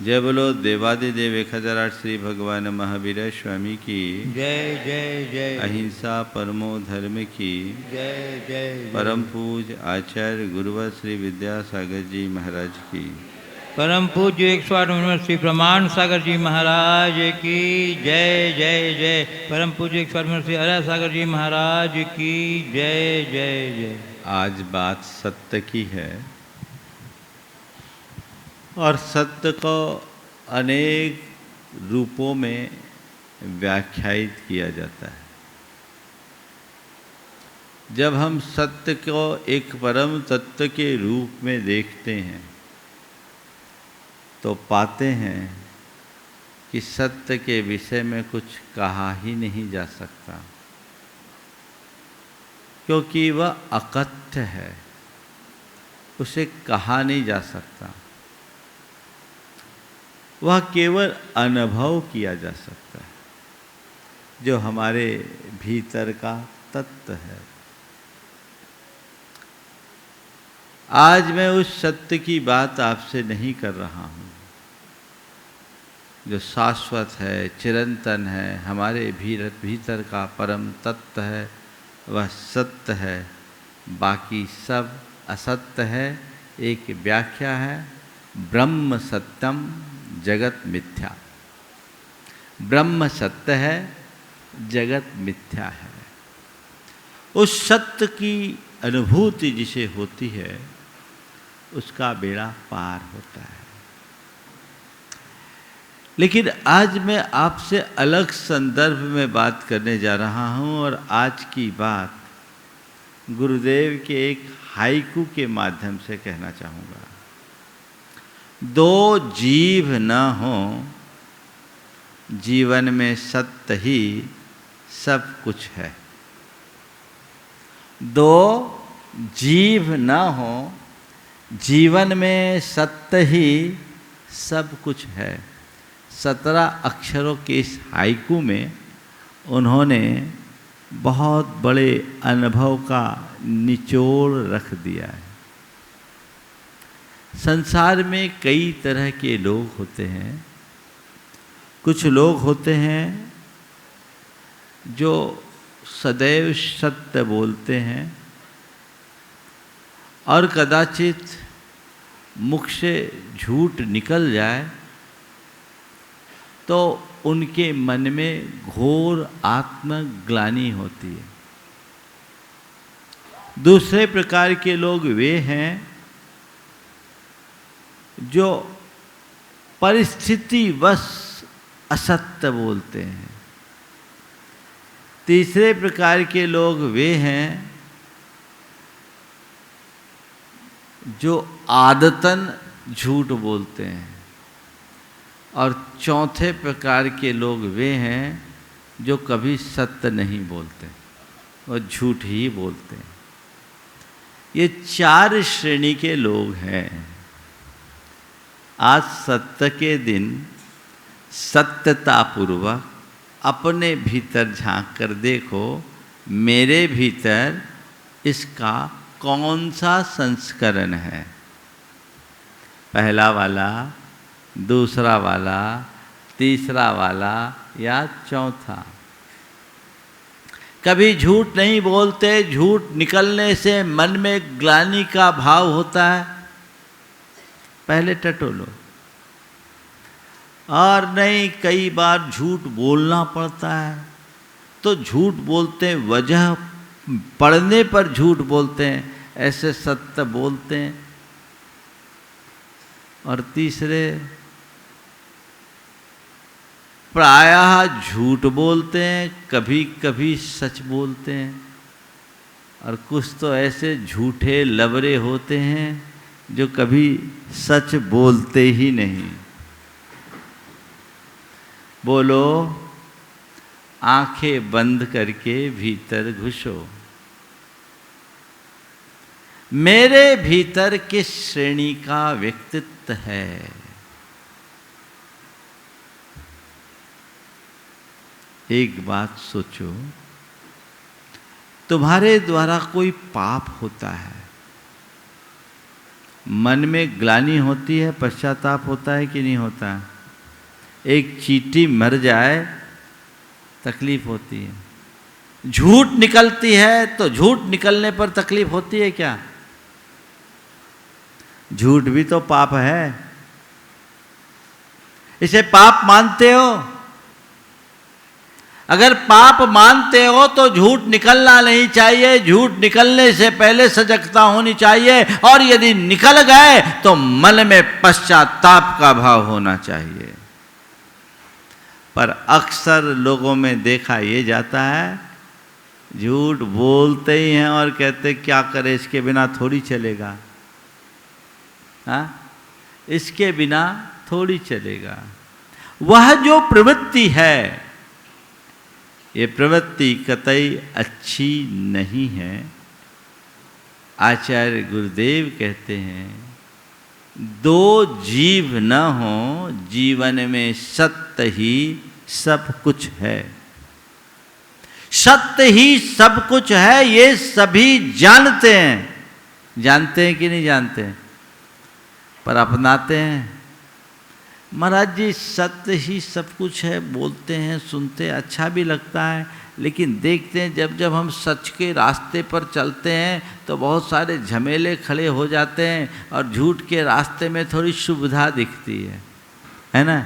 जय बोलो देवादिदेव 1008 श्री भगवान महावीर स्वामी की जय जय जय। अहिंसा परमो धर्म की जय जय। परम पूज्य आचार्य गुरुवर श्री विद्यासागर जी महाराज की परम पूज्य 108 श्री प्रमाण सागर जी महाराज की जय जय जय। परम पूज्य 108 श्री अरय सागर जी महाराज की जय जय जय। आज बात सत्य की है और सत्य को अनेक रूपों में व्याख्यायित किया जाता है। जब हम सत्य को एक परम तत्व के रूप में देखते हैं तो पाते हैं कि सत्य के विषय में कुछ कहा ही नहीं जा सकता, क्योंकि वह अकथ्य है, उसे कहा नहीं जा सकता। वह केवल अनुभव किया जा सकता है, जो हमारे भीतर का तत्व है। आज मैं उस सत्य की बात आपसे नहीं कर रहा हूँ जो शाश्वत है, चिरंतन है, हमारे भीतर का परम तत्व है, वह सत्य है। बाकी सब असत्य है। एक व्याख्या है, ब्रह्म सत्यम जगत मिथ्या। ब्रह्म सत्य है, जगत मिथ्या है। उस सत्य की अनुभूति जिसे होती है उसका बेड़ा पार होता है। लेकिन आज मैं आपसे अलग संदर्भ में बात करने जा रहा हूं और आज की बात गुरुदेव के एक हाइकू के माध्यम से कहना चाहूँगा। दो जीव न हो जीवन में सत्य ही सब कुछ है। दो जीव न हो जीवन में सत्य ही सब कुछ है। 17 अक्षरों के इस हाइकू में उन्होंने बहुत बड़े अनुभव का निचोड़ रख दिया है। संसार में कई तरह के लोग होते हैं। कुछ लोग होते हैं जो सदैव सत्य बोलते हैं और कदाचित मुख से झूठ निकल जाए तो उनके मन में घोर आत्मग्लानि होती है। दूसरे प्रकार के लोग वे हैं जो परिस्थितिवश असत्य बोलते हैं। तीसरे प्रकार के लोग वे हैं जो आदतन झूठ बोलते हैं। और चौथे प्रकार के लोग वे हैं जो कभी सत्य नहीं बोलते, वो झूठ ही बोलते हैं। ये 4 श्रेणी के लोग हैं। आज सत्य के दिन सत्यतापूर्वक अपने भीतर झांक कर देखो, मेरे भीतर इसका कौन सा संस्करण है। पहला वाला, दूसरा वाला, तीसरा वाला या चौथा। कभी झूठ नहीं बोलते, झूठ निकलने से मन में ग्लानि का भाव होता है, पहले टटोलो। और नहीं, कई बार झूठ बोलना पड़ता है तो झूठ बोलते हैं, वजह पड़ने पर झूठ बोलते हैं, ऐसे सत्य बोलते हैं। और तीसरे प्रायः झूठ बोलते हैं, कभी कभी सच बोलते हैं। और कुछ तो ऐसे झूठे लबरे होते हैं जो कभी सच बोलते ही नहीं। बोलो, आंखें बंद करके भीतर घुसो। मेरे भीतर किस श्रेणी का व्यक्तित्व है? एक बात सोचो, तुम्हारे द्वारा कोई पाप होता है मन में ग्लानि होती है, पश्चाताप होता है कि नहीं होता है? एक चींटी मर जाए तकलीफ होती है, झूठ निकलती है तो झूठ निकलने पर तकलीफ होती है क्या? झूठ भी तो पाप है, इसे पाप मानते हो? अगर पाप मानते हो तो झूठ निकलना नहीं चाहिए, झूठ निकलने से पहले सजगता होनी चाहिए, और यदि निकल गए तो मन में पश्चाताप का भाव होना चाहिए। पर अक्सर लोगों में देखा ये जाता है, झूठ बोलते ही हैं और कहते क्या करें, इसके बिना थोड़ी चलेगा, हाँ, इसके बिना थोड़ी चलेगा। वह जो प्रवृत्ति है, ये प्रवृत्ति कतई अच्छी नहीं है। आचार्य गुरुदेव कहते हैं, दो जीव न हो जीवन में सत्य ही सब कुछ है। सत्य ही सब कुछ है, ये सभी जानते हैं। जानते हैं कि नहीं जानते हैं? पर अपनाते हैं। महाराज जी सत्य ही सब कुछ है, बोलते हैं, सुनते, अच्छा भी लगता है, लेकिन देखते हैं जब जब हम सच के रास्ते पर चलते हैं तो बहुत सारे झमेले खड़े हो जाते हैं, और झूठ के रास्ते में थोड़ी सुविधा दिखती है ना?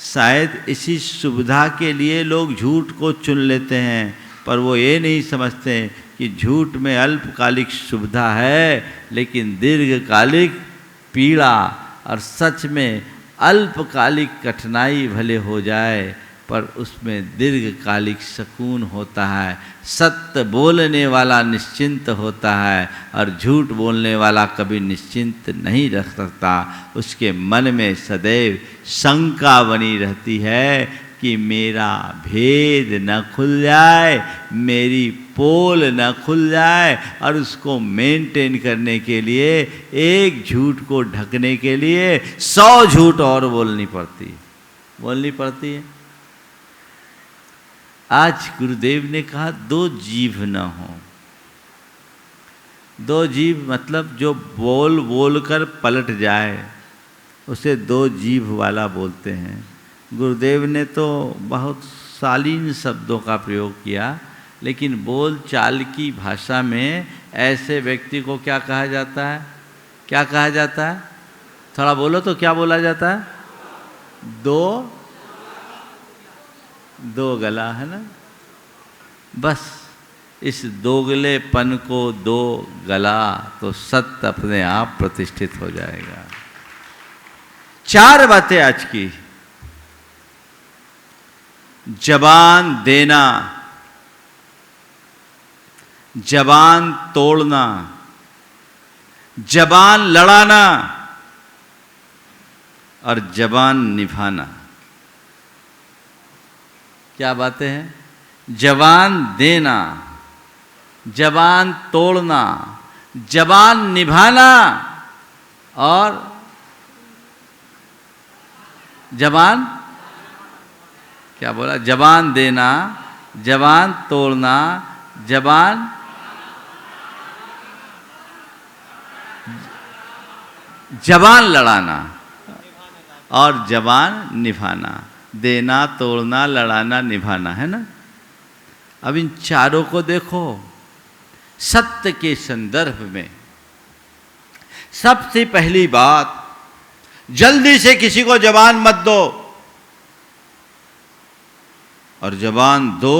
शायद इसी सुविधा के लिए लोग झूठ को चुन लेते हैं, पर वो ये नहीं समझते कि झूठ में अल्पकालिक सुविधा है, लेकिन दीर्घकालिक पीड़ा, और सच में अल्पकालिक कठिनाई भले हो जाए पर उसमें दीर्घकालिक सुकून होता है। सत्य बोलने वाला निश्चिंत होता है, और झूठ बोलने वाला कभी निश्चिंत नहीं रह सकता। उसके मन में सदैव शंका बनी रहती है कि मेरा भेद न खुल जाए, मेरी पोल न खुल जाए, और उसको मेंटेन करने के लिए एक झूठ को ढकने के लिए 100 झूठ और बोलनी पड़ती है। आज गुरुदेव ने कहा दो जीव न हो। दो जीव मतलब जो बोल बोल कर पलट जाए, उसे दो जीव वाला बोलते हैं। गुरुदेव ने तो बहुत शालीन शब्दों का प्रयोग किया, लेकिन बोल चाल की भाषा में ऐसे व्यक्ति को क्या कहा जाता है? क्या कहा जाता है? थोड़ा बोलो तो क्या बोला जाता है? दो गला, है ना? बस इस दोगलेपन को दो गला तो सत्य अपने आप प्रतिष्ठित हो जाएगा। 4 बातें आज की। जबान देना, जबान तोड़ना, जबान लड़ाना और जबान निभाना। क्या बातें हैं? जबान देना, जबान तोड़ना, जबान निभाना और जबान क्या बोला? जबान देना, जबान तोड़ना, जबान लड़ाना और जबान निभाना। देना, तोड़ना, लड़ाना, निभाना, है ना? अब इन चारों को देखो सत्य के संदर्भ में। सबसे पहली बात, जल्दी से किसी को जबान मत दो, और जबान दो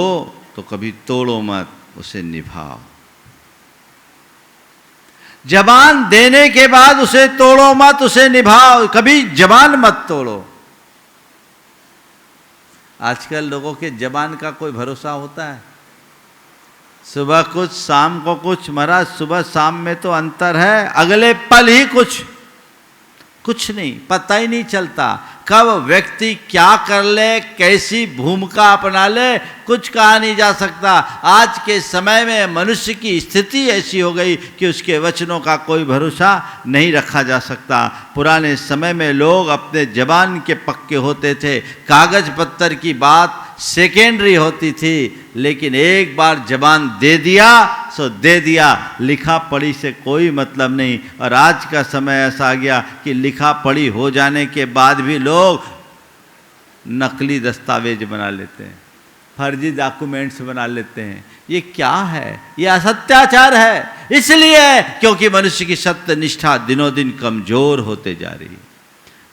तो कभी तोड़ो मत, उसे निभाओ। जबान देने के बाद उसे तोड़ो मत, उसे निभाओ, कभी जबान मत तोड़ो। आजकल लोगों के जबान का कोई भरोसा होता है? सुबह कुछ शाम को कुछ। महाराज सुबह शाम में तो अंतर है, अगले पल ही कुछ नहीं, पता ही नहीं चलता कब व्यक्ति क्या कर ले, कैसी भूमिका अपना ले, कुछ कहा नहीं जा सकता। आज के समय में मनुष्य की स्थिति ऐसी हो गई कि उसके वचनों का कोई भरोसा नहीं रखा जा सकता। पुराने समय में लोग अपने जबान के पक्के होते थे। कागज पत्तर की बात सेकेंडरी होती थी, लेकिन एक बार जबान दे दिया सो दे दिया, लिखा पढ़ी से कोई मतलब नहीं। और आज का समय ऐसा आ गया कि लिखा पढ़ी हो जाने के बाद भी लोग नकली दस्तावेज बना लेते हैं, फर्जी डॉक्यूमेंट्स बना लेते हैं। ये क्या है? ये असत्याचार है। इसलिए क्योंकि मनुष्य की सत्य निष्ठा दिनों दिन कमजोर होते जा रही है।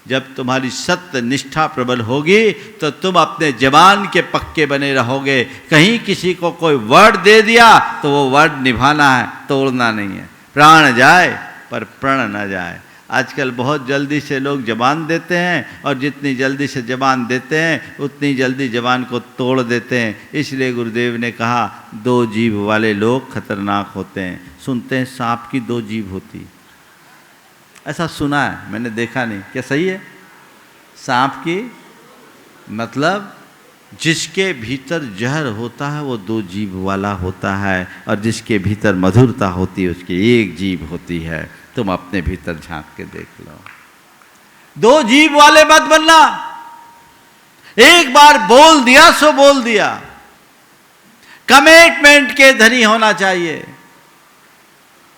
जब तुम्हारी सत्य निष्ठा प्रबल होगी तो तुम अपने जबान के पक्के बने रहोगे। कहीं किसी को कोई वर्ड दे दिया तो वो वर्ड निभाना है, तोड़ना नहीं है। प्राण जाए पर प्रण न जाए। आजकल बहुत जल्दी से लोग जबान देते हैं, और जितनी जल्दी से जबान देते हैं उतनी जल्दी जबान को तोड़ देते हैं। इसलिए गुरुदेव ने कहा, दो जीभ वाले लोग खतरनाक होते हैं। सुनते हैं सांप की दो जीभ होती, ऐसा सुना है, मैंने देखा नहीं। क्या सही है? सांप की मतलब जिसके भीतर जहर होता है वो दो जीभ वाला होता है, और जिसके भीतर मधुरता होती है उसकी एक जीभ होती है। तुम अपने भीतर झांक के देख लो। दो जीभ वाले मत बनना। एक बार बोल दिया सो बोल दिया। कमिटमेंट के धनी होना चाहिए।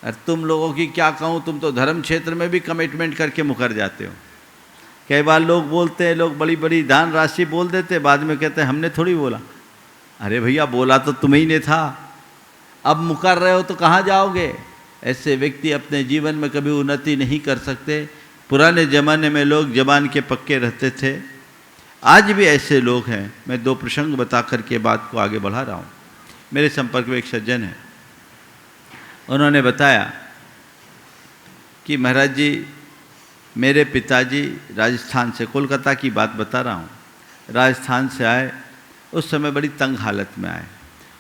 और तुम लोगों की क्या कहूं, तुम तो धर्म क्षेत्र में भी कमिटमेंट करके मुकर जाते हो। कई बार लोग बोलते हैं, लोग बड़ी बड़ी दान राशि बोल देते, बाद में कहते हैं हमने थोड़ी बोला। अरे भैया, बोला तो तुम्हें ने था, अब मुकर रहे हो तो कहाँ जाओगे? ऐसे व्यक्ति अपने जीवन में कभी उन्नति नहीं कर सकते। पुराने ज़माने में लोग जबान के पक्के रहते थे, आज भी ऐसे लोग हैं। मैं दो प्रसंग बता करके बात को आगे बढ़ा रहा हूँ। मेरे संपर्क में एक सज्जन है, उन्होंने बताया कि महाराज जी, मेरे पिताजी राजस्थान से, कोलकाता की बात बता रहा हूँ, राजस्थान से आए। उस समय बड़ी तंग हालत में आए,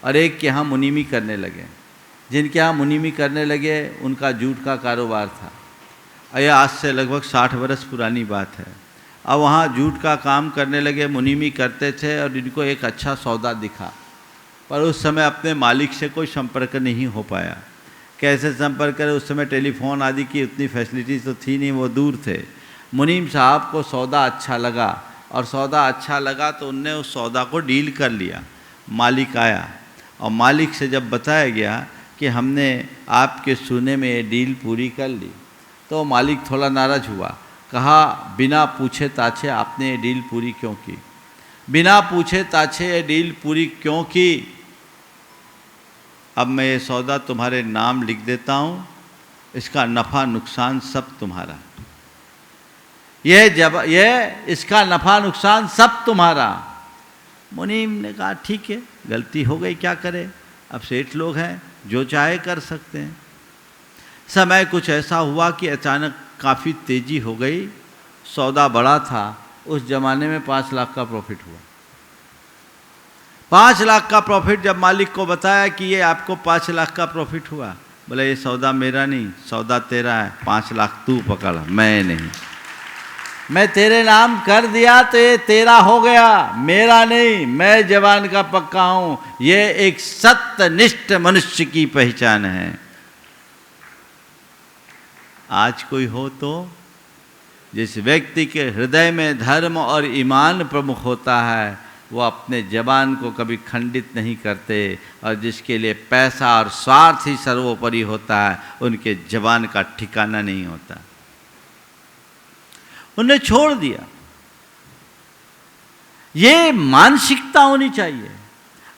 और एक के यहाँ मुनीमी करने लगे। जिनके यहाँ मुनीमी करने लगे उनका जूट का कारोबार था, और यह आज से लगभग 60 वर्ष पुरानी बात है। अब वहाँ जूट का काम करने लगे, मुनीमी करते थे, और इनको एक अच्छा सौदा दिखा, पर उस समय अपने मालिक से कोई संपर्क नहीं हो पाया। कैसे संपर्क करें? उस समय टेलीफोन आदि की उतनी फैसिलिटीज तो थी नहीं, वो दूर थे। मुनीम साहब को सौदा अच्छा लगा, और सौदा अच्छा लगा तो उनने उस सौदा को डील कर लिया। मालिक आया, और मालिक से जब बताया गया कि हमने आपके सुने में ये डील पूरी कर ली, तो मालिक थोड़ा नाराज़ हुआ। कहा, बिना पूछे ताछे आपने ये डील पूरी क्यों की? बिना पूछे ताछे ये डील पूरी क्यों की? अब मैं ये सौदा तुम्हारे नाम लिख देता हूँ, इसका नफ़ा नुकसान सब तुम्हारा। इसका नफ़ा नुकसान सब तुम्हारा। मुनीम ने कहा ठीक है, गलती हो गई, क्या करे, अब सेठ लोग हैं, जो चाहे कर सकते हैं। समय कुछ ऐसा हुआ कि अचानक काफ़ी तेज़ी हो गई। सौदा बड़ा था, उस ज़माने में 5 लाख का प्रॉफिट हुआ। 5 लाख का प्रॉफिट जब मालिक को बताया कि ये आपको 5 लाख का प्रॉफिट हुआ, बोले ये सौदा मेरा नहीं, सौदा तेरा है, 5 लाख तू पकड़, मैं नहीं। मैं तेरे नाम कर दिया तो ये तेरा हो गया, मेरा नहीं, मैं जवान का पक्का हूं। ये एक सत्यनिष्ठ मनुष्य की पहचान है। आज कोई हो तो जिस व्यक्ति के हृदय में धर्म और ईमान प्रमुख होता है, वो अपने जबान को कभी खंडित नहीं करते, और जिसके लिए पैसा और स्वार्थ ही सर्वोपरि होता है, उनके जबान का ठिकाना नहीं होता। उन्हें छोड़ दिया। ये मानसिकता होनी चाहिए।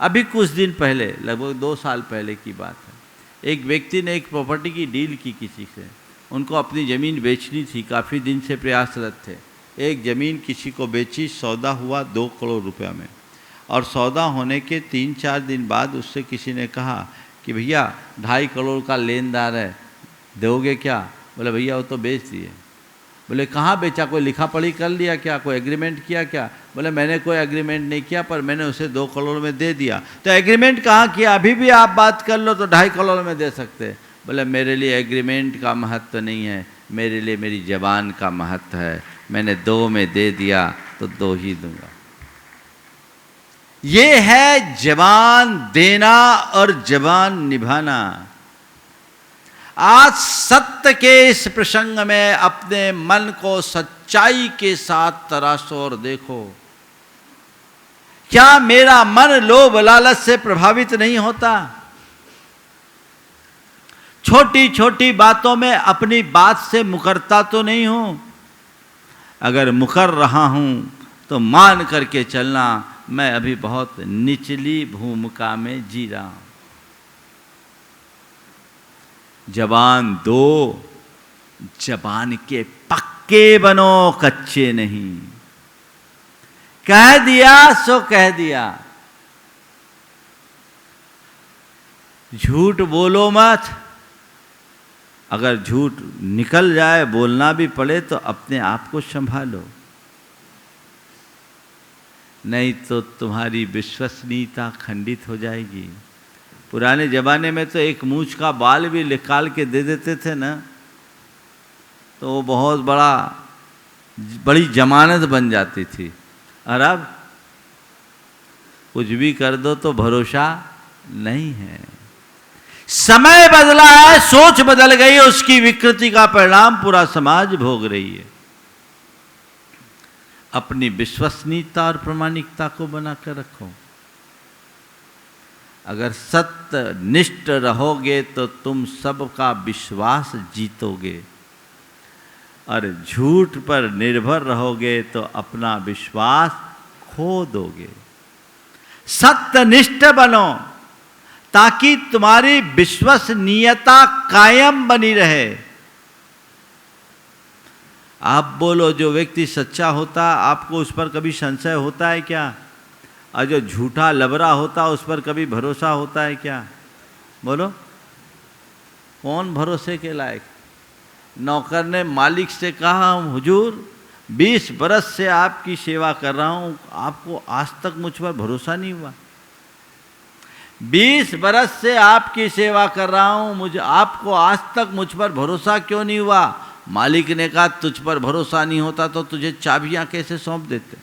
अभी कुछ दिन पहले, लगभग 2 साल पहले की बात है, एक व्यक्ति ने एक प्रॉपर्टी की डील की किसी से। उनको अपनी ज़मीन बेचनी थी, काफ़ी दिन से प्रयासरत थे। एक ज़मीन किसी को बेची, सौदा हुआ 2 करोड़ रुपया में। और सौदा होने के 3-4 दिन बाद उससे किसी ने कहा कि भैया 2.5 करोड़ का लेनदार है, दोगे क्या? बोले भैया वो तो बेच दिए। बोले कहाँ बेचा? कोई लिखा पढ़ी कर लिया क्या? कोई एग्रीमेंट किया क्या? बोले मैंने कोई एग्रीमेंट नहीं किया, पर मैंने उसे 2 करोड़ में दे दिया। तो एग्रीमेंट कहाँ किया? अभी भी आप बात कर लो तो 2.5 करोड़ में दे सकते। बोले मेरे लिए एग्रीमेंट का महत्व नहीं है, मेरे लिए मेरी जबान का महत्व है। मैंने 2 में दे दिया तो 2 ही दूंगा। ये है जबान देना और जबान निभाना। आज सत्य के इस प्रसंग में अपने मन को सच्चाई के साथ तराशो और देखो। क्या मेरा मन लोभ लालच से प्रभावित नहीं होता? छोटी छोटी बातों में अपनी बात से मुकरता तो नहीं हूं? अगर मुकर रहा हूं तो मान करके चलना मैं अभी बहुत निचली भूमिका में जी रहा हूं। जबान दो, जबान के पक्के बनो, कच्चे नहीं। कह दिया सो कह दिया। झूठ बोलो मत। अगर झूठ निकल जाए, बोलना भी पड़े तो अपने आप को संभालो, नहीं तो तुम्हारी विश्वसनीयता खंडित हो जाएगी। पुराने जमाने में तो एक मूंछ का बाल भी निकाल के दे देते थे ना, तो वो बहुत बड़ी जमानत बन जाती थी। और अब कुछ भी कर दो तो भरोसा नहीं है। समय बदला है, सोच बदल गई है, उसकी विकृति का परिणाम पूरा समाज भोग रही है। अपनी विश्वसनीयता और प्रामाणिकता को बनाकर रखो। अगर सत्य निष्ठ रहोगे तो तुम सबका विश्वास जीतोगे, और झूठ पर निर्भर रहोगे तो अपना विश्वास खो दोगे। सत्यनिष्ठ बनो ताकि तुम्हारी विश्वसनीयता कायम बनी रहे। आप बोलो, जो व्यक्ति सच्चा होता आपको उस पर कभी संशय होता है क्या? और जो झूठा लबरा होता उस पर कभी भरोसा होता है क्या? बोलो, कौन भरोसे के लायक? नौकर ने मालिक से कहा, हुजूर 20 बरस से आपकी सेवा कर रहा हूँ, आपको आज तक मुझ पर भरोसा नहीं हुआ। 20 बरस से आपकी सेवा कर रहा हूँ, आपको आज तक मुझ पर भरोसा क्यों नहीं हुआ? मालिक ने कहा, तुझ पर भरोसा नहीं होता तो तुझे चाबियां कैसे सौंप देते?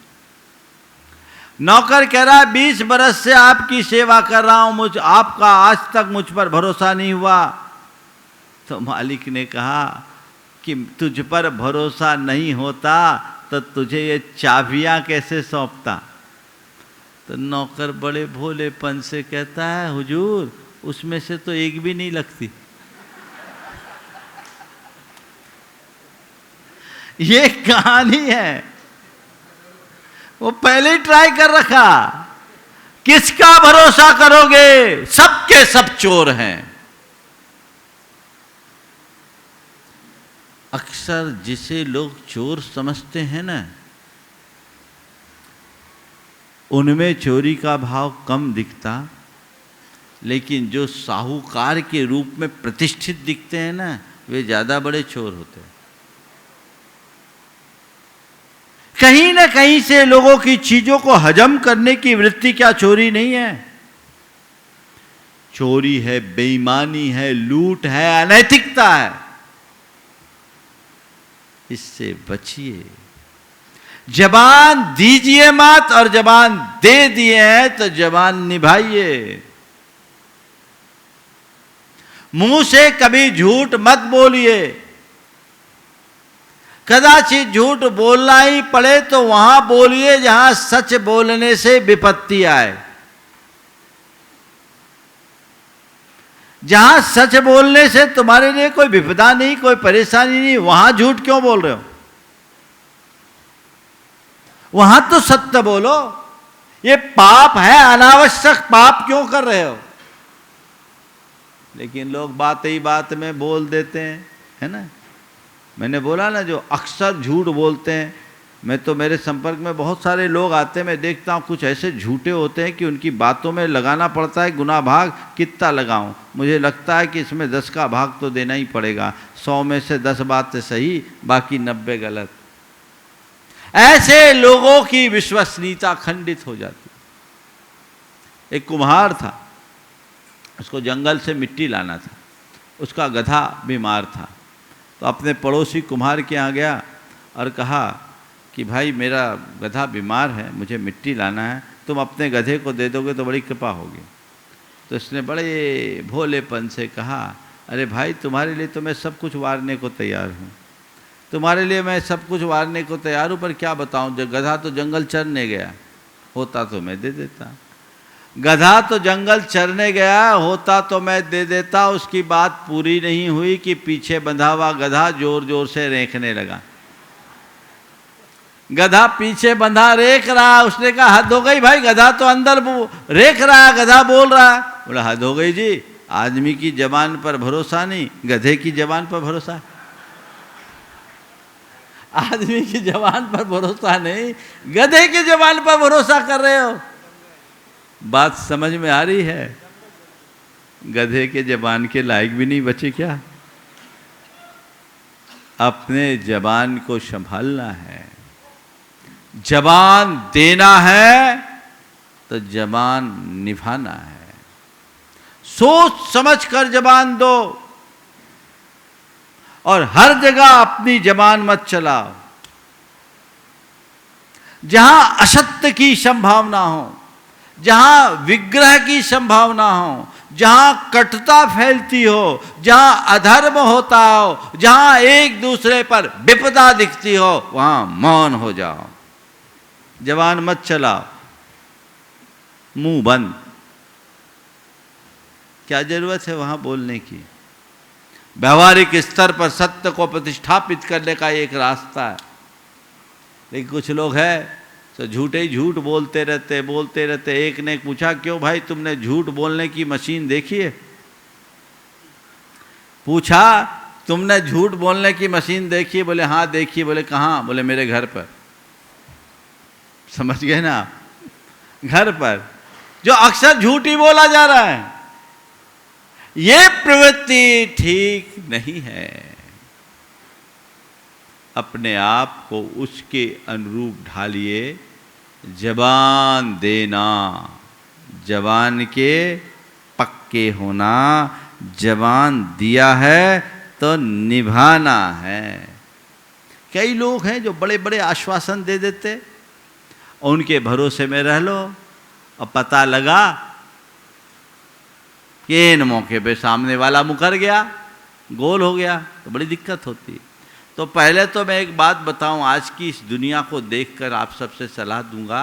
नौकर कह रहा है, 20 बरस से आपकी सेवा कर रहा हूँ, आपका आज तक मुझ पर भरोसा नहीं हुआ। तो मालिक ने कहा कि तुझ पर भरोसा नहीं होता तो तुझे ये चाबियां कैसे सौंपता? तो नौकर बड़े भोलेपन से कहता है, हुजूर उसमें से तो एक भी नहीं लगती। ये कहानी है, वो पहले ही ट्राई कर रखा। किसका भरोसा करोगे? सबके सब चोर हैं। अक्सर जिसे लोग चोर समझते हैं ना, उनमें चोरी का भाव कम दिखता, लेकिन जो साहूकार के रूप में प्रतिष्ठित दिखते हैं ना, वे ज़्यादा बड़े चोर होते हैं। कहीं ना कहीं से लोगों की चीजों को हजम करने की वृत्ति क्या चोरी नहीं है? चोरी है, बेईमानी है, लूट है, अनैतिकता है। इससे बचिए। जबान दीजिए मत, और जबान दे दिए हैं तो जबान निभाइए। मुंह से कभी झूठ मत बोलिए। कदाचित झूठ बोलना ही पड़े तो वहां बोलिए जहां सच बोलने से विपत्ति आए। जहां सच बोलने से तुम्हारे लिए कोई विपदा नहीं, कोई परेशानी नहीं, वहां झूठ क्यों बोल रहे हो? वहां तो सत्य बोलो। ये पाप है, अनावश्यक पाप क्यों कर रहे हो? लेकिन लोग बात ही बात में बोल देते हैं, है ना। मैंने बोला ना, जो अक्सर झूठ बोलते हैं, मैं तो मेरे संपर्क में बहुत सारे लोग आते हैं, मैं देखता हूँ कुछ ऐसे झूठे होते हैं कि उनकी बातों में लगाना पड़ता है गुना भाग। कितना लगाऊं? मुझे लगता है कि इसमें 10 का भाग तो देना ही पड़ेगा। 100 में से 10 बातें सही, बाकी 90 गलत। ऐसे लोगों की विश्वसनीयता खंडित हो जाती। एक कुम्हार था, उसको जंगल से मिट्टी लाना था। उसका गधा बीमार था, तो अपने पड़ोसी कुम्हार के यहाँ गया और कहा कि भाई मेरा गधा बीमार है, मुझे मिट्टी लाना है, तुम अपने गधे को दे दोगे तो बड़ी कृपा होगी। तो इसने बड़े भोलेपन से कहा, अरे भाई तुम्हारे लिए तो मैं सब कुछ वारने को तैयार हूँ, तुम्हारे लिए मैं सब कुछ वारने को तैयार हूँ, पर क्या बताऊँ, जो गधा तो जंगल चरने गया, होता तो मैं दे देता। गधा तो जंगल चरने गया, होता तो मैं दे देता। उसकी बात पूरी नहीं हुई कि पीछे बंधा हुआ गधा जोर जोर से रेंकने लगा। गधा पीछे बंधा रेख रहा, उसने कहा हद हो गई भाई, गधा तो अंदर रेख रहा है, गधा बोल रहा है। बोला हद हो गई जी, आदमी की जबान पर भरोसा नहीं, गधे की जबान पर भरोसा। आदमी की जबान पर भरोसा नहीं, गधे की जबान पर भरोसा कर रहे हो। बात समझ में आ रही है? गधे के जबान के लायक भी नहीं बचे क्या? अपने जबान को संभालना है। जबान देना है तो जबान निभाना है। सोच समझ कर जबान दो और हर जगह अपनी जबान मत चलाओ। जहां असत्य की संभावना हो, जहां विग्रह की संभावना हो, जहां कटुता फैलती हो, जहां अधर्म होता हो, जहां एक दूसरे पर विपदा दिखती हो, वहां मौन हो जाओ, जबान मत चलाओ, मुंह बंद। क्या जरूरत है वहां बोलने की? व्यवहारिक स्तर पर सत्य को प्रतिष्ठापित करने का एक रास्ता है। लेकिन कुछ लोग हैं तो झूठे ही झूठ बोलते रहते। एक ने पूछा क्यों भाई तुमने झूठ बोलने की मशीन देखी है? पूछा तुमने झूठ बोलने की मशीन देखी है? बोले हाँ देखी है। बोले कहाँ? बोले मेरे घर पर। समझ गए ना? घर पर जो अक्सर झूठ ही बोला जा रहा है। ये प्रवृत्ति ठीक नहीं है। अपने आप को उसके अनुरूप ढालिए। जबान देना, जबान के पक्के होना, जबान दिया है तो निभाना है। कई लोग हैं जो बड़े बड़े आश्वासन दे देते, उनके भरोसे में रह लो और पता लगा कि इन मौके पे सामने वाला मुकर गया, गोल हो गया, तो बड़ी दिक्कत होती। तो पहले तो मैं एक बात बताऊं, आज की इस दुनिया को देखकर आप सबसे सलाह दूंगा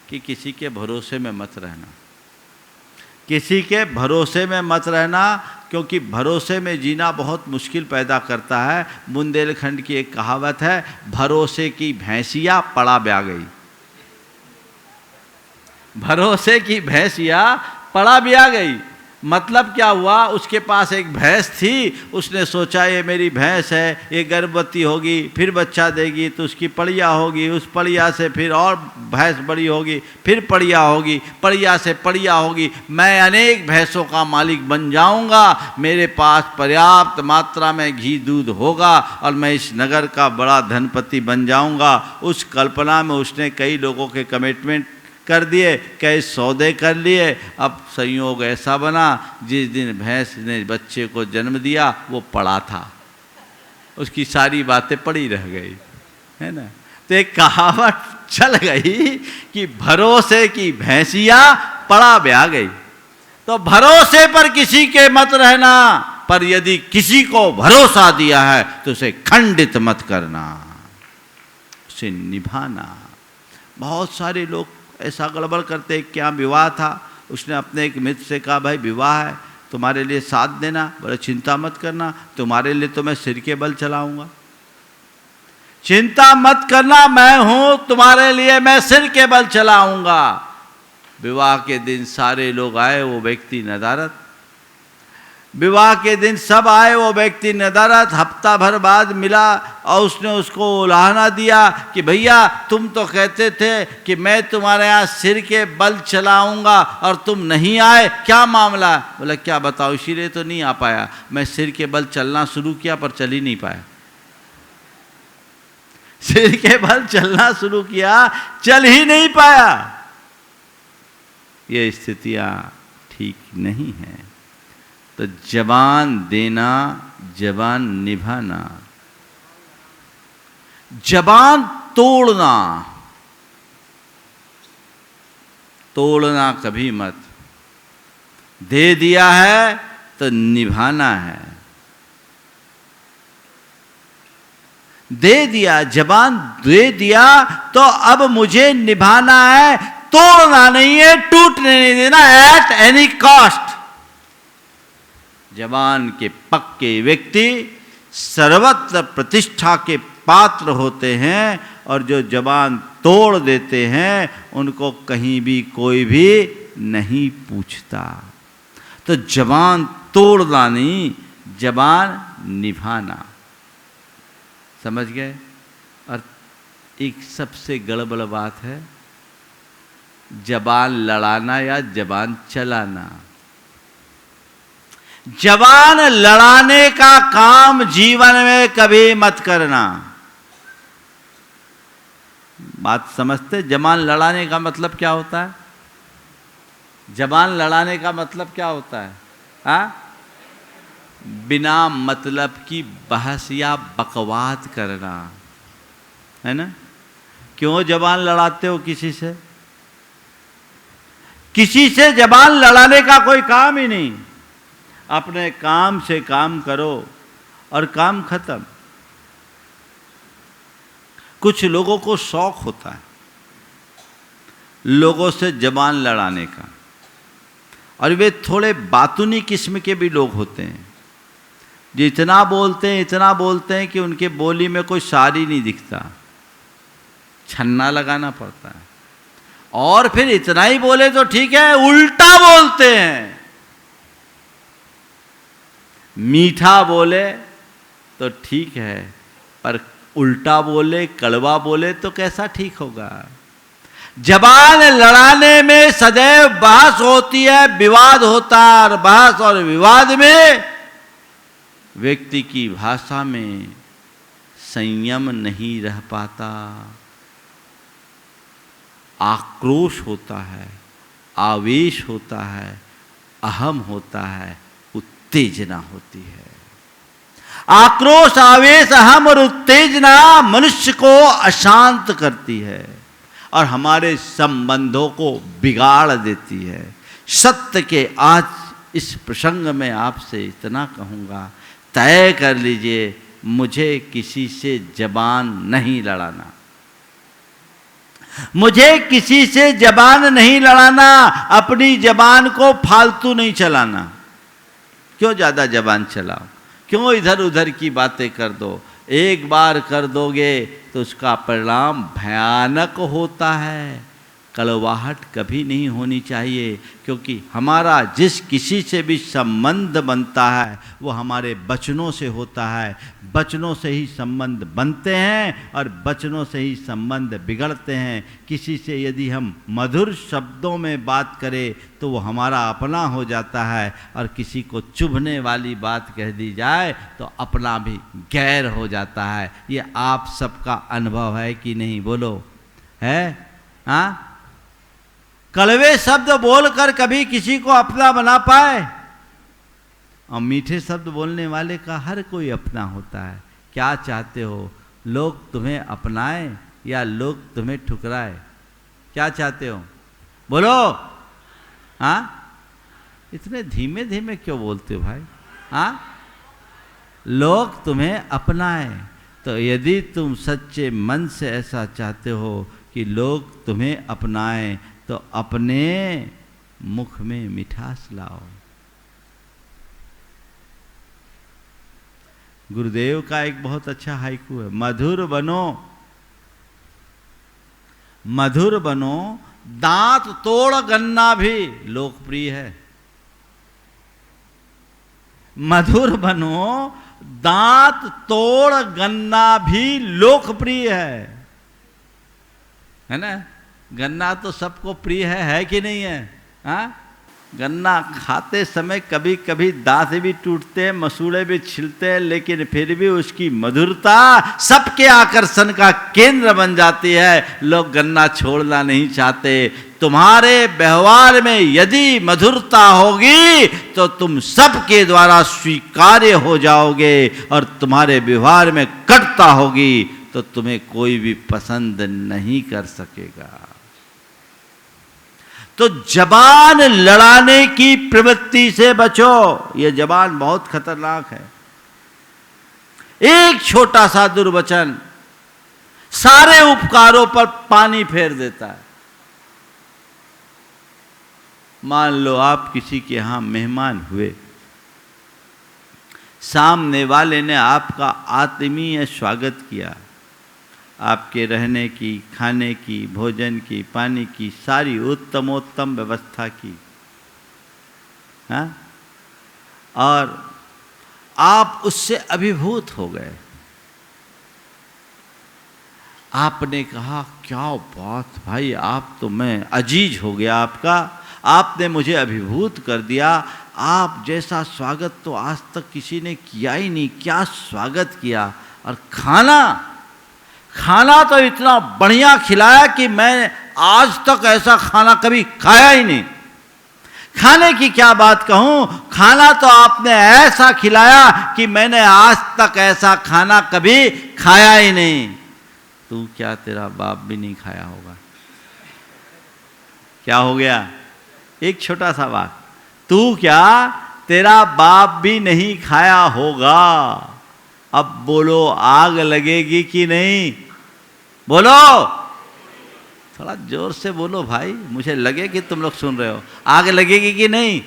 कि किसी के भरोसे में मत रहना। किसी के भरोसे में मत रहना, क्योंकि भरोसे में जीना बहुत मुश्किल पैदा करता है। बुंदेलखंड की एक कहावत है, भरोसे की भैंसिया पड़ा ब्या गई। भरोसे की भैंसिया पड़ा ब्या गई मतलब क्या हुआ? उसके पास एक भैंस थी, उसने सोचा ये मेरी भैंस है, ये गर्भवती होगी, फिर बच्चा देगी तो उसकी पड़िया होगी, उस पड़िया से फिर और भैंस बड़ी होगी, फिर पड़िया होगी, पड़िया से पड़िया होगी, मैं अनेक भैंसों का मालिक बन जाऊंगा, मेरे पास पर्याप्त मात्रा में घी दूध होगा और मैं इस नगर का बड़ा धनपति बन जाऊंगा। उस कल्पना में उसने कई लोगों के कमिटमेंट कर दिए, कई सौदे कर लिए। अब संयोग ऐसा बना, जिस दिन भैंस ने बच्चे को जन्म दिया वो पड़ा था, उसकी सारी बातें पड़ी रह गई, है ना। तो एक कहावत चल गई कि भरोसे की भैंसिया पड़ा ब्या गई। तो भरोसे पर किसी के मत रहना, पर यदि किसी को भरोसा दिया है तो उसे खंडित मत करना, उसे निभाना। बहुत सारे लोग ऐसा गड़बड़ करते। क्या विवाह था, उसने अपने एक मित्र से कहा भाई विवाह है, तुम्हारे लिए साथ देना। बोले चिंता मत करना, तुम्हारे लिए तो मैं सिर के बल चलाऊंगा। चिंता मत करना, मैं हूं तुम्हारे लिए, मैं सिर के बल चलाऊंगा। विवाह के दिन सारे लोग आए, वो व्यक्ति नदारत। विवाह के दिन सब आए, वो व्यक्ति नदारत। हफ्ता भर बाद मिला और उसने उसको उलाहना दिया कि भैया तुम तो कहते थे कि मैं तुम्हारे यहाँ सिर के बल चलाऊंगा और तुम नहीं आए, क्या मामला? बोला क्या बताओ, इसीलिए तो नहीं आ पाया। मैं सिर के बल चलना शुरू किया पर चल ही नहीं पाया। सिर के बल चलना शुरू किया, चल ही नहीं पाया। ये स्थितियां ठीक नहीं है। तो जबान देना, जबान निभाना, जबान तोड़ना, तोड़ना कभी मत। दे दिया है तो निभाना है। दे दिया, जबान दे दिया तो अब मुझे निभाना है। तोड़ना नहीं है, टूटने नहीं देना एट एनी कॉस्ट। जबान के पक्के व्यक्ति सर्वत्र प्रतिष्ठा के पात्र होते हैं, और जो जबान तोड़ देते हैं उनको कहीं भी कोई भी नहीं पूछता। तो जबान तोड़ना नहीं, जबान निभाना। समझ गए? और एक सबसे गड़बड़ बात है, जबान लड़ाना या जबान चलाना। जबान लड़ाने का काम जीवन में कभी मत करना। बात समझते? जबान लड़ाने का मतलब क्या होता है? जबान लड़ाने का मतलब क्या होता है? हाँ? बिना मतलब की बहस या बकवाद करना, है ना? क्यों जबान लड़ाते हो किसी से? किसी से जबान लड़ाने का कोई काम ही नहीं। अपने काम से काम करो और काम खत्म। कुछ लोगों को शौक होता है लोगों से जबान लड़ाने का, और वे थोड़े बातूनी किस्म के भी लोग होते हैं, जो इतना बोलते हैं कि उनके बोली में कोई सार ही नहीं दिखता, छन्ना लगाना पड़ता है। और फिर इतना ही बोले तो ठीक है, उल्टा बोलते हैं। मीठा बोले तो ठीक है, पर उल्टा बोले, कड़वा बोले तो कैसा ठीक होगा? जबान लड़ाने में सदैव बहस होती है, विवाद होता है, और बहस और विवाद में व्यक्ति की भाषा में संयम नहीं रह पाता, आक्रोश होता है, आवेश होता है, अहम होता है, उत्तेजना होती है। आक्रोश, आवेश, अहम और उत्तेजना मनुष्य को अशांत करती है और हमारे संबंधों को बिगाड़ देती है। सत्य के आज इस प्रसंग में आपसे इतना कहूँगा, तय कर लीजिए, मुझे किसी से जबान नहीं लड़ाना। मुझे किसी से जबान नहीं लड़ाना। अपनी जबान को फालतू नहीं चलाना। क्यों ज़्यादा जबान चलाओ? क्यों इधर उधर की बातें कर दो? एक बार कर दोगे तो उसका परिणाम भयानक होता है। कड़वाहट कभी नहीं होनी चाहिए, क्योंकि हमारा जिस किसी से भी संबंध बनता है वो हमारे वचनों से होता है। वचनों से ही संबंध बनते हैं और वचनों से ही संबंध बिगड़ते हैं। किसी से यदि हम मधुर शब्दों में बात करें तो वो हमारा अपना हो जाता है, और किसी को चुभने वाली बात कह दी जाए तो अपना भी गैर हो जाता है। ये आप सबका अनुभव है कि नहीं? बोलो, है? हाँ? कड़वे शब्द बोलकर कभी किसी को अपना बना पाए? और मीठे शब्द बोलने वाले का हर कोई अपना होता है। क्या चाहते हो, लोग तुम्हें अपनाएं या लोग तुम्हें ठुकराए? क्या चाहते हो? बोलो। हाँ? इतने धीमे धीमे क्यों बोलते हो भाई? हाँ? लोग तुम्हें अपनाएं। तो यदि तुम सच्चे मन से ऐसा चाहते हो कि लोग तुम्हें अपनाएं, तो अपने मुख में मिठास लाओ। गुरुदेव का एक बहुत अच्छा हाइकू है, मधुर बनो, मधुर बनो, दांत तोड़ गन्ना भी लोकप्रिय है। मधुर बनो, दांत तोड़ गन्ना भी लोकप्रिय है ना? गन्ना तो सबको प्रिय है कि नहीं है? हाँ? गन्ना खाते समय कभी कभी दांत भी टूटते हैं, मसूड़े भी छिलते हैं, लेकिन फिर भी उसकी मधुरता सबके आकर्षण का केंद्र बन जाती है। लोग गन्ना छोड़ना नहीं चाहते। तुम्हारे व्यवहार में यदि मधुरता होगी तो तुम सबके द्वारा स्वीकार्य हो जाओगे, और तुम्हारे व्यवहार में कटुता होगी तो तुम्हें कोई भी पसंद नहीं कर सकेगा। तो जबान लड़ाने की प्रवृत्ति से बचो। यह जबान बहुत खतरनाक है। एक छोटा सा दुर्वचन सारे उपकारों पर पानी फेर देता है। मान लो आप किसी के यहाँ मेहमान हुए, सामने वाले ने आपका आत्मीय स्वागत किया, आपके रहने की, खाने की, भोजन की, पानी की सारी उत्तमोत्तम व्यवस्था की, हाँ? और आप उससे अभिभूत हो गए। आपने कहा क्या बात भाई, आप तो मैं अजीज हो गया आपका, आपने मुझे अभिभूत कर दिया, आप जैसा स्वागत तो आज तक किसी ने किया ही नहीं, क्या स्वागत किया। और खाना तो इतना बढ़िया खिलाया कि मैं आज तक ऐसा खाना कभी खाया ही नहीं। खाने की क्या बात कहूँ, खाना तो आपने ऐसा खिलाया कि मैंने आज तक ऐसा खाना कभी खाया ही नहीं। तू क्या, तेरा बाप भी नहीं खाया होगा। क्या हो गया, एक छोटा सा बात, तू क्या, तेरा बाप भी नहीं खाया होगा। अब बोलो आग लगेगी कि नहीं, बोलो, थोड़ा जोर से बोलो भाई, मुझे लगे कि तुम लोग सुन रहे हो। आग लगेगी कि नहीं।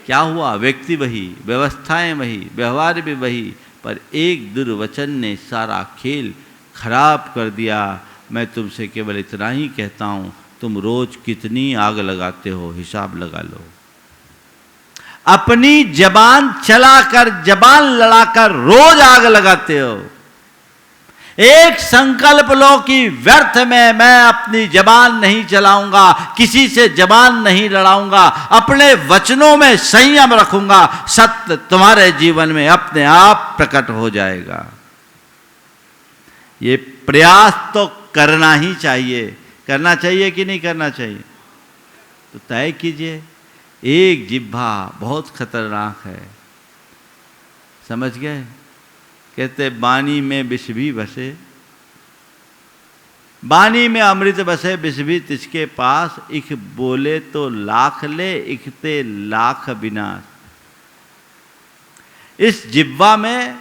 क्या हुआ, व्यक्ति वही, व्यवस्थाएं वही, व्यवहार भी वही, पर एक दुर्वचन ने सारा खेल खराब कर दिया। मैं तुमसे केवल इतना ही कहता हूँ, तुम रोज कितनी आग लगाते हो, हिसाब लगा लो। अपनी जबान चलाकर, जबान लड़ाकर रोज आग लगाते हो। एक संकल्प लो कि व्यर्थ में मैं अपनी जबान नहीं चलाऊंगा, किसी से जबान नहीं लड़ाऊंगा, अपने वचनों में संयम रखूंगा, सत्य तुम्हारे जीवन में अपने आप प्रकट हो जाएगा। ये प्रयास तो करना ही चाहिए। करना चाहिए कि नहीं करना चाहिए, तो तय कीजिए। एक जिह्वा बहुत खतरनाक है, समझ गए। कहते बानी में विष भी बसे, बानी में अमृत बसे, विष भी तिसके पास, इक बोले तो लाख ले, इकते लाख विनाश। इस जिह्वा में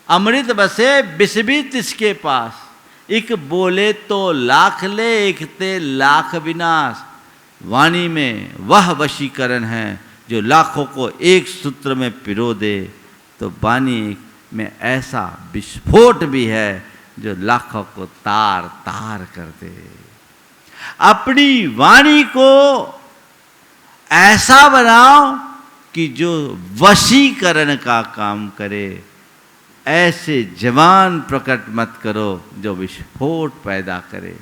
अमृत बसे, विष भी तिसके पास, इक बोले तो लाख ले, इकते लाख विनाश। वाणी में वह वशीकरण है जो लाखों को एक सूत्र में पिरो दे, तो वाणी में ऐसा विस्फोट भी है जो लाखों को तार तार कर दे। अपनी वाणी को ऐसा बनाओ कि जो वशीकरण का काम करे। ऐसे जवान प्रकट मत करो जो विस्फोट पैदा करे।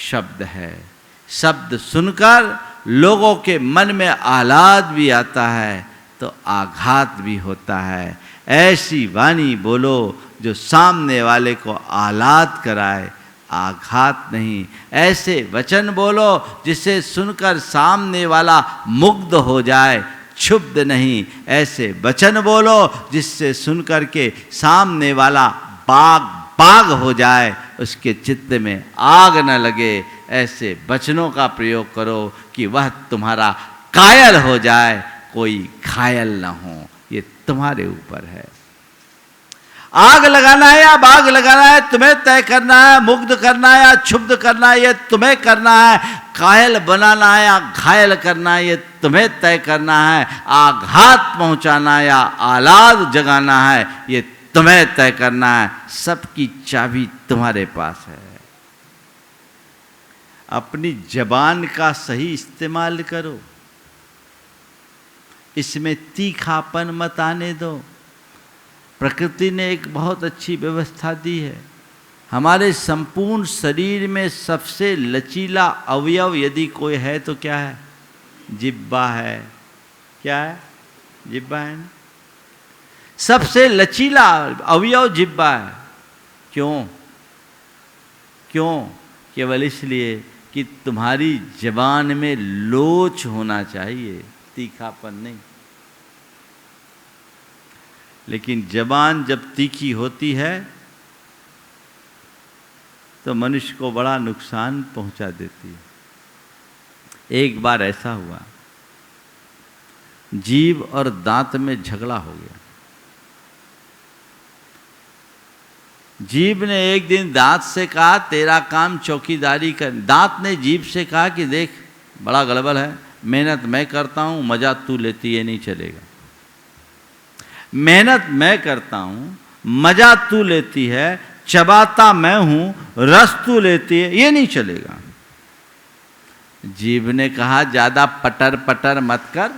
शब्द है, शब्द सुनकर लोगों के मन में आह्लाद भी आता है तो आघात भी होता है। ऐसी वाणी बोलो जो सामने वाले को आह्लाद कराए, आघात नहीं। ऐसे वचन बोलो जिसे सुनकर सामने वाला मुग्ध हो जाए, क्षुब्ध नहीं। ऐसे वचन बोलो जिससे सुनकर के सामने वाला बाग हो जाए, उसके चित्त में आग न लगे। ऐसे वचनों का प्रयोग करो कि वह तुम्हारा कायल हो जाए, कोई घायल न हो। ये तुम्हारे ऊपर है। आग लगाना है या बाग लगाना है तुम्हें तय करना है। मुग्ध करना है या क्षुब्ध करना है ये तुम्हें करना है। कायल बनाना है या घायल करना है ये तुम्हें तय करना है। आघात पहुंचाना है या आह्लाद जगाना है ये तुम्हें तय करना है। सबकी चाबी तुम्हारे पास है। अपनी जबान का सही इस्तेमाल करो, इसमें तीखापन मत आने दो। प्रकृति ने एक बहुत अच्छी व्यवस्था दी है। हमारे संपूर्ण शरीर में सबसे लचीला अवयव यदि कोई है तो क्या है? जिह्वा है। क्या है? जिह्वा है ना। सबसे लचीला अवयव जिह्वा है। क्यों? केवल इसलिए कि तुम्हारी जबान में लोच होना चाहिए, तीखापन नहीं। लेकिन जबान जब तीखी होती है तो मनुष्य को बड़ा नुकसान पहुंचा देती है। एक बार ऐसा हुआ, जीभ और दांत में झगड़ा हो गया। जीभ ने एक दिन दांत से कहा तेरा काम चौकीदारी कर। दांत ने जीभ से कहा कि देख बड़ा गड़बड़ है, मेहनत मैं करता हूँ, मज़ा तू लेती, ये नहीं चलेगा। मेहनत मैं करता हूँ, मज़ा तू लेती है, चबाता मैं हूँ, रस तू लेती है, ये नहीं चलेगा। जीव ने कहा ज़्यादा पटर पटर मत कर,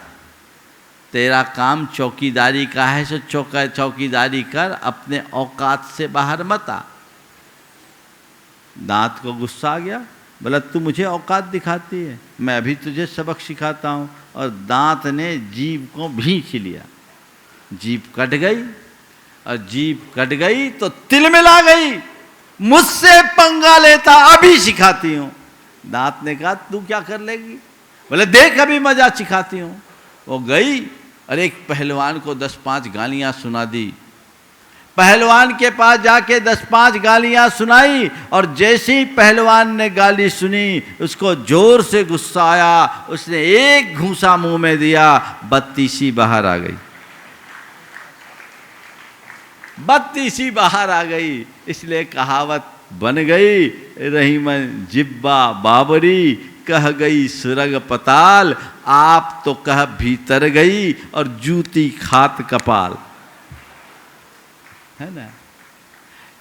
तेरा काम चौकीदारी का है, सो चौकीदारी कर, अपने औकात से बाहर मत आ। दांत को गुस्सा आ गया, बोला तू मुझे औकात दिखाती है, मैं अभी तुझे सबक सिखाता हूँ। और दांत ने जीभ को भींच लिया, जीभ कट गई, और जीभ कट गई तो तिलमिला गई, मुझसे पंगा लेता, अभी सिखाती हूँ। दांत ने कहा तू क्या कर लेगी? बोले देख अभी मजा सिखाती हूँ। वो गई और एक पहलवान को 10-5 गालियाँ सुना दी। पहलवान के पास जाके 10-5 गालियाँ सुनाई, और जैसे ही पहलवान ने गाली सुनी उसको जोर से गुस्सा आया, उसने एक घूंसा मुंह में दिया, बत्तीसी बाहर आ गई, बत्तीसी बाहर आ गई। इसलिए कहावत बन गई, रही मन जिब्बा बाबरी, कह गई सुरग पताल, आप तो कह भीतर गई और जूती खात कपाल, है ना।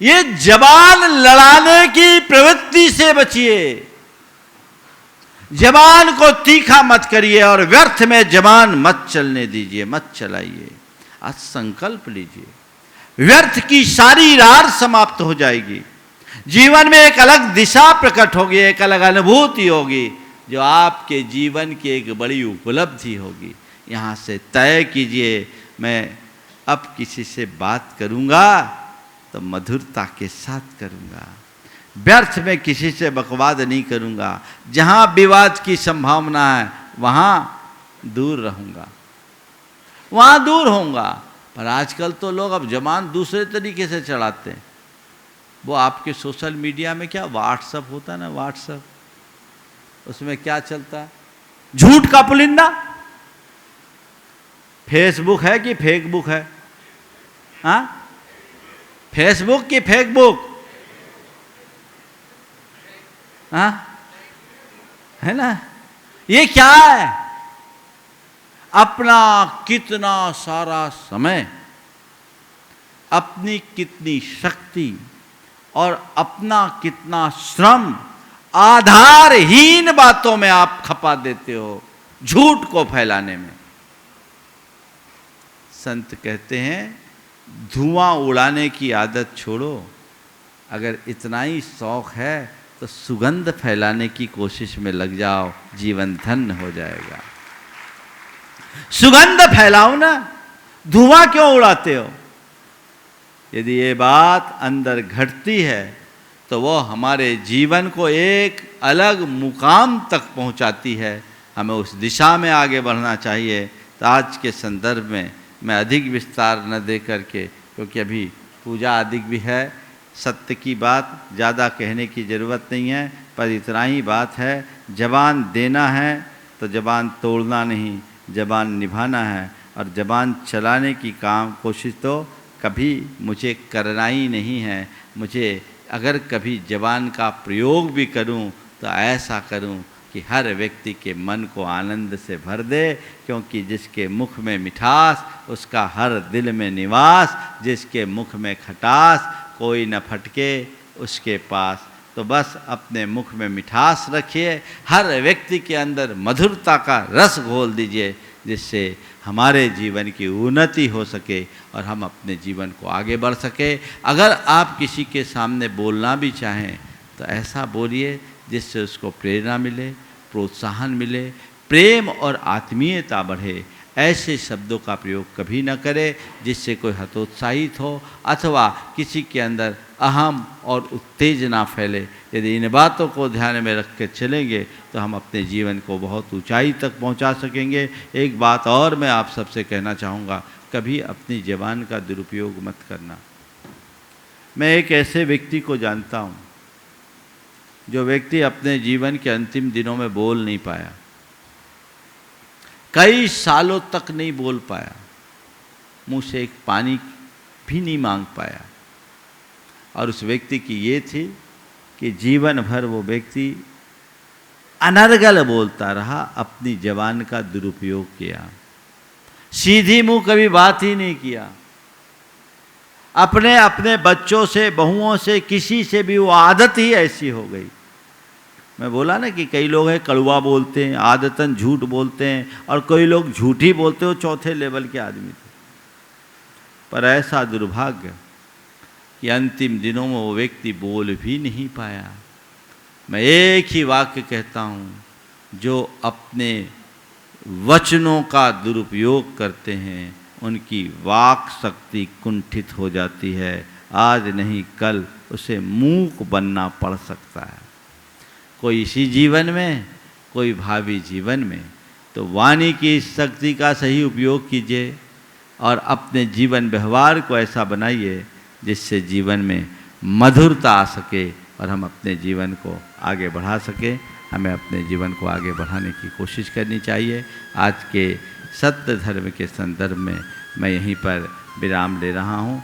ये जबान लड़ाने की प्रवृत्ति से बचिए, जबान को तीखा मत करिए और व्यर्थ में जबान मत चलने दीजिए, मत चलाइए। आज संकल्प लीजिए, व्यर्थ की सारी रार समाप्त हो जाएगी, जीवन में एक अलग दिशा प्रकट होगी, एक अलग अनुभूति होगी, जो आपके जीवन की एक बड़ी उपलब्धि होगी। यहाँ से तय कीजिए, मैं अब किसी से बात करूँगा तो मधुरता के साथ करूँगा, व्यर्थ में किसी से बकवाद नहीं करूँगा, जहाँ विवाद की संभावना है वहाँ दूर रहूँगा, वहाँ दूर होऊंगा। पर आजकल तो लोग अब जबान दूसरे तरीके से चलाते हैं। वो आपके सोशल मीडिया में क्या व्हाट्सअप होता है ना, व्हाट्सअप, उसमें क्या चलता है, झूठ का पुलिंदा। फेसबुक है कि फेकबुक है? हाँ, फेसबुक की फेकबुक? हाँ, है ना। ये क्या है? अपना कितना सारा समय, अपनी कितनी शक्ति और अपना कितना श्रम आधारहीन बातों में आप खपा देते हो, झूठ को फैलाने में। संत कहते हैं धुआं उड़ाने की आदत छोड़ो, अगर इतना ही शौक है तो सुगंध फैलाने की कोशिश में लग जाओ, जीवन धन्य हो जाएगा। सुगंध फैलाओ ना, धुआं क्यों उड़ाते हो? यदि ये बात अंदर घटती है तो वो हमारे जीवन को एक अलग मुकाम तक पहुंचाती है, हमें उस दिशा में आगे बढ़ना चाहिए। तो आज के संदर्भ में मैं अधिक विस्तार न दे करके, क्योंकि अभी पूजा अधिक भी है, सत्य की बात ज़्यादा कहने की ज़रूरत नहीं है, पर इतना ही बात है, जबान देना है तो जबान तोड़ना नहीं, जबान निभाना है। और जबान चलाने की कोशिश तो कभी मुझे करना ही नहीं है। मुझे अगर कभी जबान का प्रयोग भी करूं तो ऐसा करूं कि हर व्यक्ति के मन को आनंद से भर दे, क्योंकि जिसके मुख में मिठास उसका हर दिल में निवास, जिसके मुख में खटास कोई न फटके उसके पास। तो बस अपने मुख में मिठास रखिए, हर व्यक्ति के अंदर मधुरता का रस घोल दीजिए, जिससे हमारे जीवन की उन्नति हो सके और हम अपने जीवन को आगे बढ़ सके। अगर आप किसी के सामने बोलना भी चाहें तो ऐसा बोलिए जिससे उसको प्रेरणा मिले, प्रोत्साहन मिले, प्रेम और आत्मीयता बढ़े। ऐसे शब्दों का प्रयोग कभी न करें जिससे कोई हतोत्साहित हो अथवा किसी के अंदर अहम और उत्तेजना फैले। यदि इन बातों को ध्यान में रख कर चलेंगे तो हम अपने जीवन को बहुत ऊंचाई तक पहुंचा सकेंगे। एक बात और मैं आप सबसे कहना चाहूँगा, कभी अपनी ज़बान का दुरुपयोग मत करना। मैं एक ऐसे व्यक्ति को जानता हूँ जो व्यक्ति अपने जीवन के अंतिम दिनों में बोल नहीं पाया, कई सालों तक नहीं बोल पाया, मुंह से एक पानी भी नहीं मांग पाया। और उस व्यक्ति की ये थी कि जीवन भर वो व्यक्ति अनर्गल बोलता रहा, अपनी जबान का दुरुपयोग किया, सीधी मुंह कभी बात ही नहीं किया। अपने अपने बच्चों से, बहुओं से, किसी से भी वो आदत ही ऐसी हो गई। मैं बोला ना कि कई लोग हैं कड़वा बोलते हैं, आदतन झूठ बोलते हैं, और कोई लोग झूठ ही बोलते हो, चौथे लेवल के आदमी थे। पर ऐसा दुर्भाग्य कि अंतिम दिनों में वो व्यक्ति बोल भी नहीं पाया। मैं एक ही वाक्य कहता हूँ, जो अपने वचनों का दुरुपयोग करते हैं उनकी वाक शक्ति कुंठित हो जाती है। आज नहीं कल उसे मूक बनना पड़ सकता है, कोई इसी जीवन में, कोई भावी जीवन में। तो वाणी की इस शक्ति का सही उपयोग कीजिए और अपने जीवन व्यवहार को ऐसा बनाइए जिससे जीवन में मधुरता आ सके और हम अपने जीवन को आगे बढ़ा सकें। हमें अपने जीवन को आगे बढ़ाने की कोशिश करनी चाहिए। आज के सत्य धर्म के संदर्भ में मैं यहीं पर विराम ले रहा हूँ।